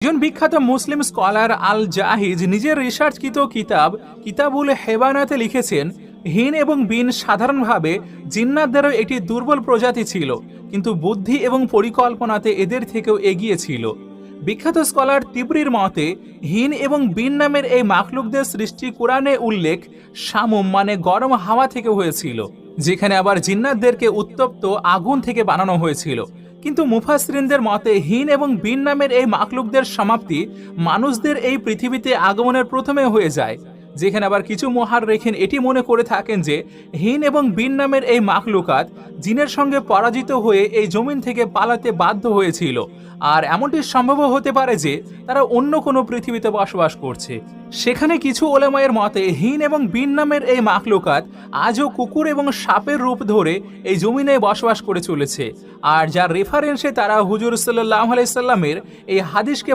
একজন বিখ্যাত মুসলিম স্কলার আল জাহিজ নিজের রিসার্চকৃত কিতাবুল হেবানাতে লিখেছেন, হিন এবং বিন সাধারণভাবে জিন্নাতদেরও একটি দুর্বল প্রজাতি ছিল, কিন্তু বুদ্ধি এবং পরিকল্পনাতে এদের থেকেও এগিয়ে ছিল। বিখ্যাত স্কলার তিবরির মতে হিন এবং বিন নামের এই মাখলুকদের সৃষ্টি কোরআনে উল্লেখ শামুম মানে গরম হাওয়া থেকে হয়েছিল, যেখানে আবার জিন্নাতদেরকে উত্তপ্ত আগুন থেকে বানানো হয়েছিল। কিন্তু মুফাসসিরিনদের মতে হিন এবং বিন নামের এই মাখলুকদের সমাপ্তি মানুষদের এই পৃথিবীতে আগমনের প্রথমে হয়ে যায়, যেখানে আবার কিছু মুহাররিখিন এটি মনে করে থাকেন যে হিন এবং বিন নামের এই মাখলুকাত জিনের সঙ্গে পরাজিত হয়ে এই জমিন থেকে পালাতে বাধ্য হয়েছিল, আর এমনটি সম্ভবও হতে পারে যে তারা অন্য কোনো পৃথিবীতে বসবাস করছে। সেখানে কিছু ওলামায়ের মতে হিন এবং বিন নামের এই মাখলুকাত আজও কুকুর এবং সাপের রূপ ধরে এই জমিনে বসবাস করে চলেছে, আর যার রেফারেন্সে তারা হুজুর সাল্লাল্লাহু আলাইহি সাল্লামের এই হাদিসকে